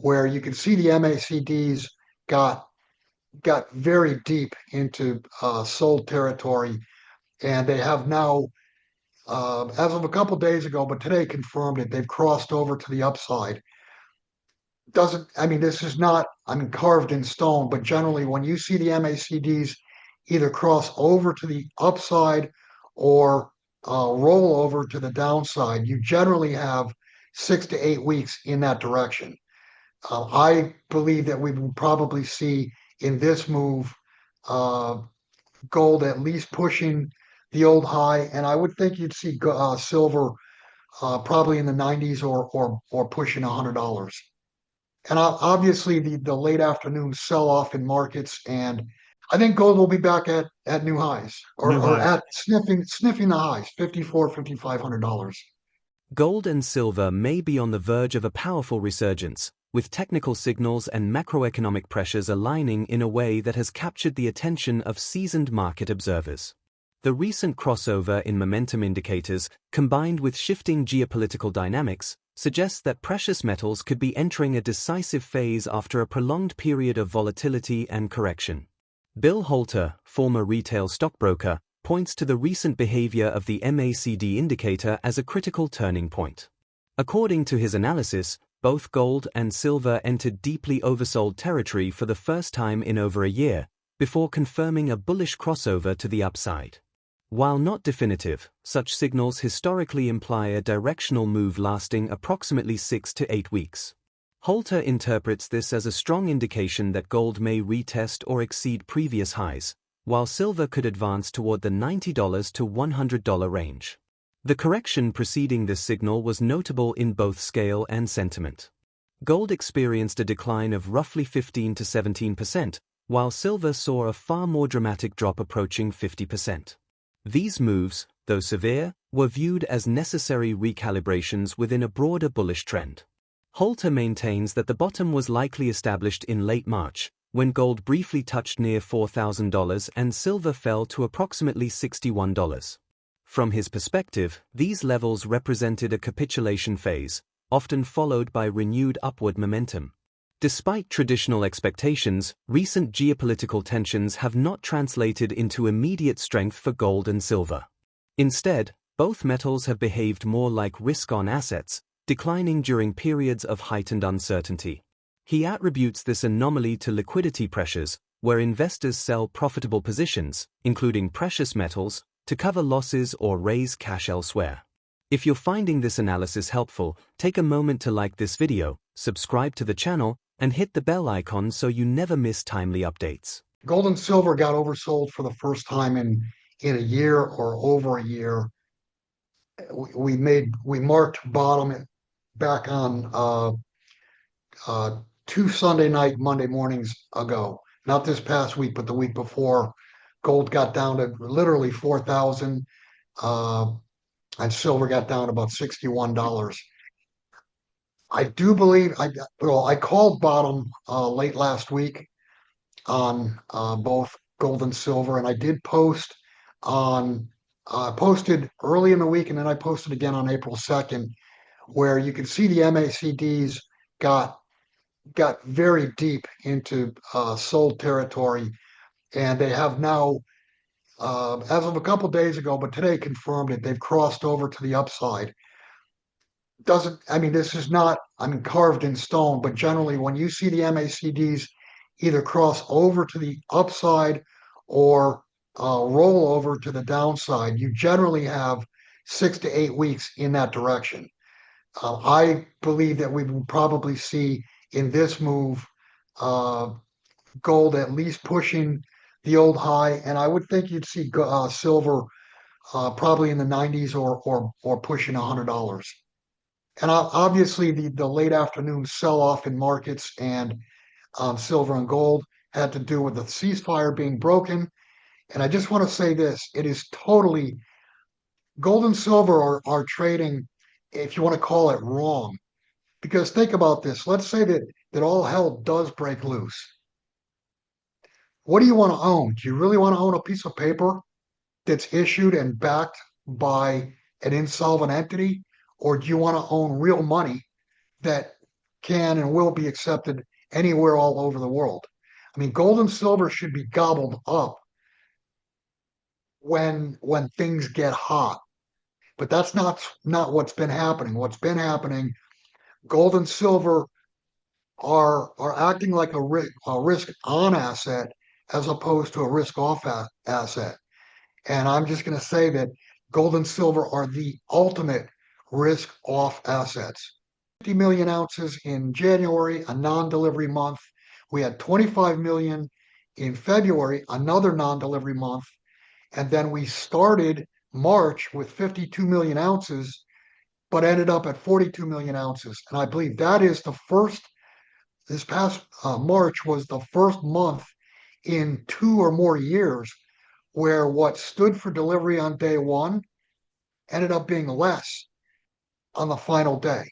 where you can see the MACDs got got very deep into sold territory, and they have now, as of a couple days ago, but today confirmed it. They've crossed over to the upside. Doesn't I mean this is not carved in stone, but generally when you see the MACDs either cross over to the upside or roll over to the downside, you generally have 6 to 8 weeks in that direction. I believe that we will probably see in this move uh, gold at least pushing the old high, and I would think you'd see silver probably in the 90s or pushing $100. And obviously the late afternoon sell off in markets, and I think gold will be back at new highs New or highs. at sniffing the highs, 54, $5,500. Gold and silver may be on the verge of a powerful resurgence, with technical signals and macroeconomic pressures aligning in a way that has captured the attention of seasoned market observers. The recent crossover in momentum indicators, combined with shifting geopolitical dynamics, suggests that precious metals could be entering a decisive phase after a prolonged period of volatility and correction. Bill Holter, former retail stockbroker, points to the recent behavior of the MACD indicator as a critical turning point. According to his analysis, both gold and silver entered deeply oversold territory for the first time in over a year, before confirming a bullish crossover to the upside. While not definitive, such signals historically imply a directional move lasting approximately 6 to 8 weeks. Holter interprets this as a strong indication that gold may retest or exceed previous highs, while silver could advance toward the $90 to $100 range. The correction preceding this signal was notable in both scale and sentiment. Gold experienced a decline of roughly 15 to 17%, while silver saw a far more dramatic drop approaching 50%. These moves, though severe, were viewed as necessary recalibrations within a broader bullish trend. Holter maintains that the bottom was likely established in late March, when gold briefly touched near $4,000 and silver fell to approximately $61. From his perspective, these levels represented a capitulation phase, often followed by renewed upward momentum. Despite traditional expectations, recent geopolitical tensions have not translated into immediate strength for gold and silver. Instead, both metals have behaved more like risk-on assets, declining during periods of heightened uncertainty. He attributes this anomaly to liquidity pressures, where investors sell profitable positions, including precious metals, to cover losses or raise cash elsewhere. If you're finding this analysis helpful, take a moment to like this video, subscribe to the channel, and hit the bell icon so you never miss timely updates. Gold and silver got oversold for the first time in a year or over a year. We marked bottom back on two Sunday night, Monday mornings ago. Not this past week, but the week before. Gold got down to literally 4,000, and silver got down to about $61. I do believe I called bottom late last week on both gold and silver, and I did post on posted early in the week, and then I posted again on April 2nd, where you can see the MACDs got got very deep into sold territory, and they have now, as of a couple days ago, but today confirmed it. They've crossed over to the upside. Doesn't I mean this is not carved in stone, but generally when you see the MACDs either cross over to the upside or roll over to the downside, you generally have 6 to 8 weeks in that direction. I believe that we will probably see in this move uh, gold at least pushing the old high, and I would think you'd see silver probably in the 90s or pushing $100. And obviously the late afternoon sell off in markets and silver and gold had to do with the ceasefire being broken. And I just want to say this: it is totally gold and silver are trading, if you want to call it, wrong. Because think about this. Let's say that all hell does break loose. What do you want to own? Do you really want to own a piece of paper that's issued and backed by an insolvent entity? Or do you want to own real money that can and will be accepted anywhere all over the world. I mean, gold and silver should be gobbled up when things get hot, but that's not what's been happening. What's been happening, gold and silver are acting like a risk on asset as opposed to a risk off asset. And I'm just going to say that gold and silver are the ultimate risk off assets. 50 million ounces in January, a non-delivery month. We had 25 million in February, another non-delivery month. And then we started March with 52 million ounces, but ended up at 42 million ounces. And I believe that is this past March was the first month in 2 or more years where what stood for delivery on day one ended up being less on the final day.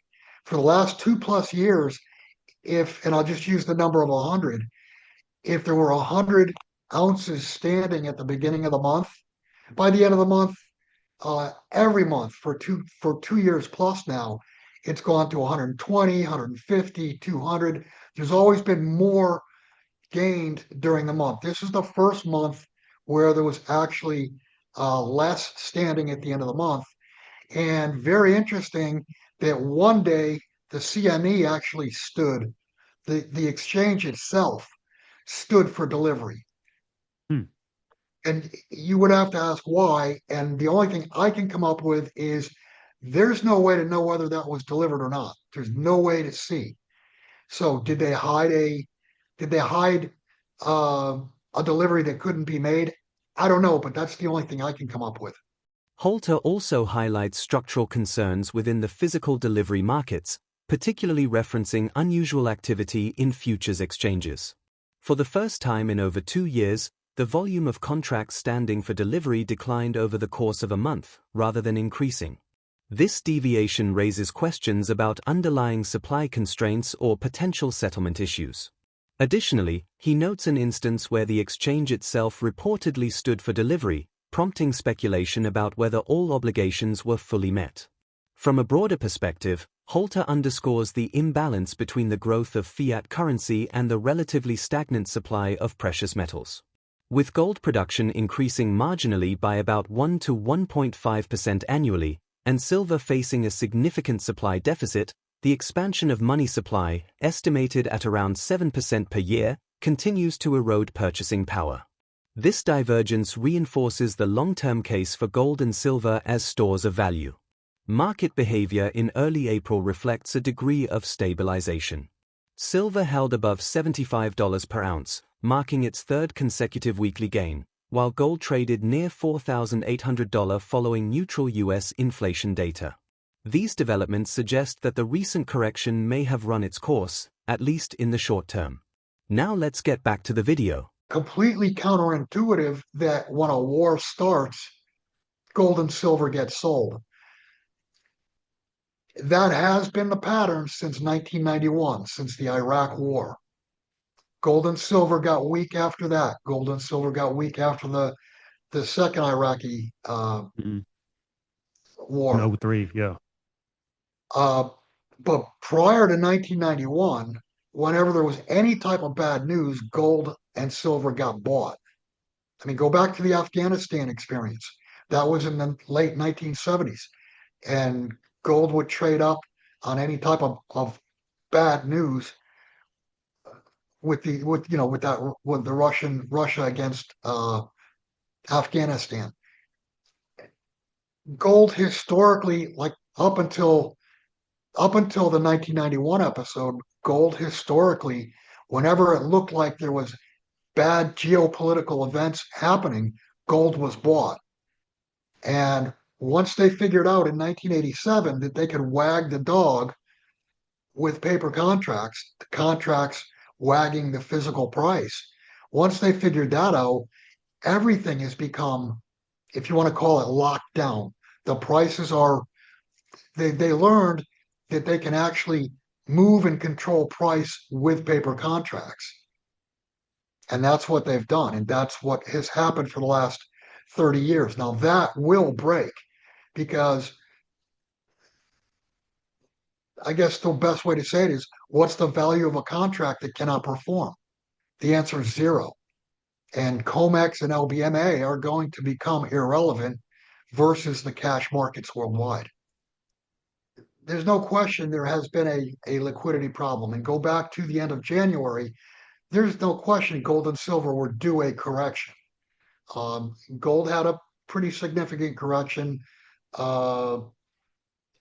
For the last 2+ years, and I'll just use the number of 100, if there were 100 ounces standing at the beginning of the month, by the end of the month, every month for 2 years plus now, it's gone to 120, 150, 200. There's always been more gained during the month. This is the first month where there was actually less standing at the end of the month. And very interesting that one day the CME actually stood, the exchange itself stood for delivery. And you would have to ask why. And the only thing I can come up with is there's no way to know whether that was delivered or not. There's no way to see. So did they hide a delivery that couldn't be made? I don't know, but that's the only thing I can come up with. Holter also highlights structural concerns within the physical delivery markets, particularly referencing unusual activity in futures exchanges. For the first time in over 2 years, the volume of contracts standing for delivery declined over the course of a month, rather than increasing. This deviation raises questions about underlying supply constraints or potential settlement issues. Additionally, he notes an instance where the exchange itself reportedly stood for delivery, prompting speculation about whether all obligations were fully met. From a broader perspective, Holter underscores the imbalance between the growth of fiat currency and the relatively stagnant supply of precious metals. With gold production increasing marginally by about 1 to 1.5% annually, and silver facing a significant supply deficit, the expansion of money supply, estimated at around 7% per year, continues to erode purchasing power. This divergence reinforces the long-term case for gold and silver as stores of value. Market behavior in early April reflects a degree of stabilization. Silver held above $75 per ounce, marking its third consecutive weekly gain, while gold traded near $4,800 following neutral U.S. inflation data. These developments suggest that the recent correction may have run its course, at least in the short term. Now let's get back to the video. Completely counterintuitive that when a war starts, gold and silver get sold. That has been the pattern since 1991, since the Iraq War. Gold and silver got weak after that. Gold and silver got weak after the second Iraqi war. In 03, yeah. But prior to 1991, whenever there was any type of bad news, gold and silver got bought. I mean, go back to the Afghanistan experience. That was in the late 1970s. And gold would trade up on any type of bad news with the Russia against Afghanistan. Gold historically, like up until the 1991 episode, gold historically, whenever it looked like there was bad geopolitical events happening, gold was bought. And once they figured out in 1987 that they could wag the dog with paper contracts, the contracts wagging the physical price, once they figured that out, everything has become, if you want to call it, locked down. The prices are, they learned that they can actually move and control price with paper contracts. And that's what they've done. And that's what has happened for the last 30 years. Now that will break because I guess the best way to say it is, what's the value of a contract that cannot perform? The answer is zero. And COMEX and LBMA are going to become irrelevant versus the cash markets worldwide. There's no question there has been a liquidity problem. And go back to the end of January, there's no question gold and silver were due a correction. Gold had a pretty significant correction. Uh,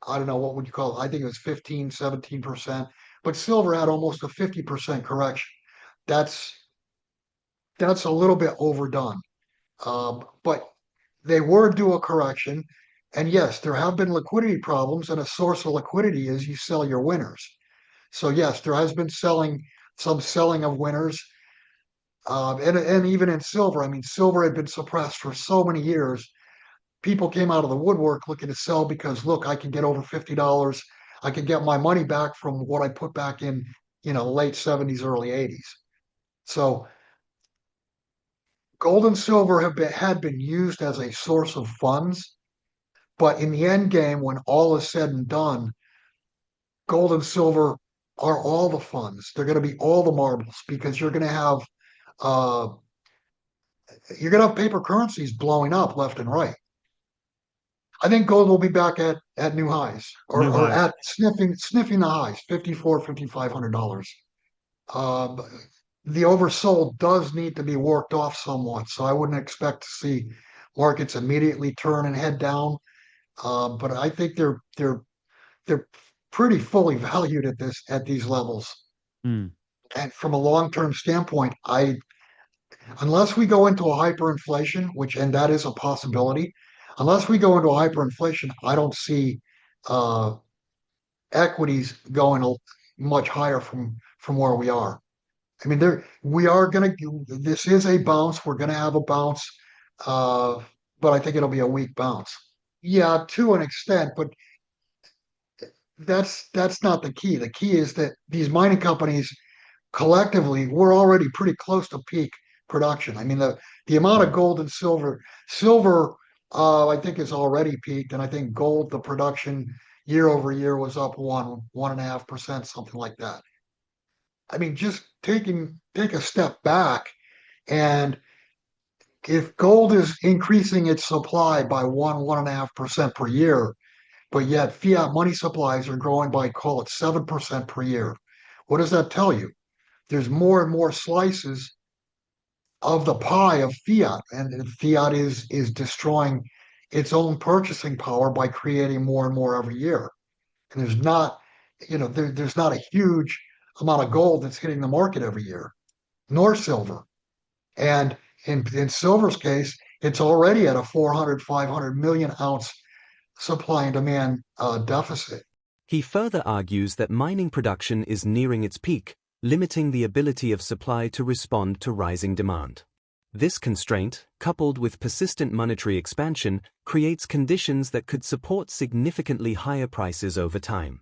I don't know, what would you call it? I think it was 15, 17%, but silver had almost a 50% correction. That's that's a little bit overdone. But they were due a correction. And yes, there have been liquidity problems, and a source of liquidity is you sell your winners. So yes, there has been some selling of winners. And even in silver, I mean, silver had been suppressed for so many years. People came out of the woodwork looking to sell because, look, I can get over $50. I can get my money back from what I put back in, late 70s, early 80s. So gold and silver had been used as a source of funds, but in the end game, when all is said and done, gold and silver are all the funds. They're going to be all the marbles because uh, paper currencies blowing up left and right. I think gold will be back at new highs, or New or highs. at sniffing the highs, 54, $5,500. Um, the oversold does need to be worked off somewhat, so I wouldn't expect to see markets immediately turn and head down. But I think they're pretty fully valued at these levels. Hmm. And from a long-term standpoint, unless we go into a hyperinflation, and that is a possibility, unless we go into a hyperinflation, I don't see uh, equities going much higher from where we are. I mean, we are going to. This is a bounce. We're going to have a bounce, uh, but I think it'll be a weak bounce. Yeah, to an extent, but that's not the key. The key is that these mining companies collectively, we're already pretty close to peak production. I mean, the amount of Right. gold and silver, I think is already peaked, and I think gold, the production year over year was up 1.5%, something like that. I mean, just take a step back, and if gold is increasing its supply by 1.5% per year, but yet fiat money supplies are growing by, call it, 7% per year, what does that tell you? There's more and more slices of the pie of fiat, and fiat is destroying its own purchasing power by creating more and more every year. And there's not a huge amount of gold that's hitting the market every year, nor silver. And in silver's case, it's already at a 400, 500 million ounce supply and demand deficit. He further argues that mining production is nearing its peak, limiting the ability of supply to respond to rising demand. This constraint, coupled with persistent monetary expansion, creates conditions that could support significantly higher prices over time.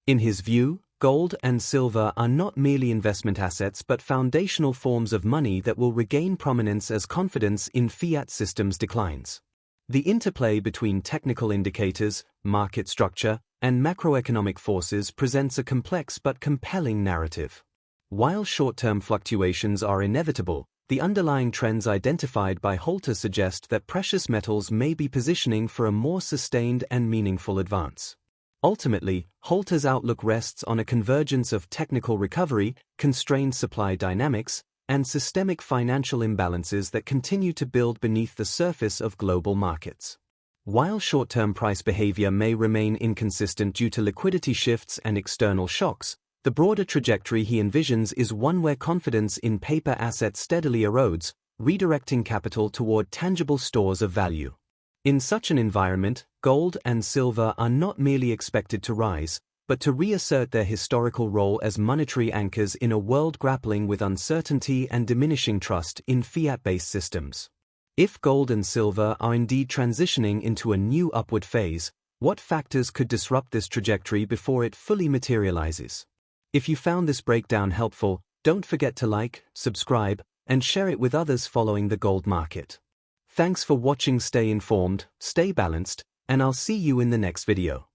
In his view, gold and silver are not merely investment assets but foundational forms of money that will regain prominence as confidence in fiat systems declines. The interplay between technical indicators, market structure, and macroeconomic forces presents a complex but compelling narrative. While short-term fluctuations are inevitable, the underlying trends identified by Holter suggest that precious metals may be positioning for a more sustained and meaningful advance. Ultimately, Holter's outlook rests on a convergence of technical recovery, constrained supply dynamics, and systemic financial imbalances that continue to build beneath the surface of global markets. While short-term price behavior may remain inconsistent due to liquidity shifts and external shocks, the broader trajectory he envisions is one where confidence in paper assets steadily erodes, redirecting capital toward tangible stores of value. In such an environment, gold and silver are not merely expected to rise, but to reassert their historical role as monetary anchors in a world grappling with uncertainty and diminishing trust in fiat-based systems. If gold and silver are indeed transitioning into a new upward phase, what factors could disrupt this trajectory before it fully materializes? If you found this breakdown helpful, don't forget to like, subscribe, and share it with others following the gold market. Thanks for watching. Stay informed, stay balanced, and I'll see you in the next video.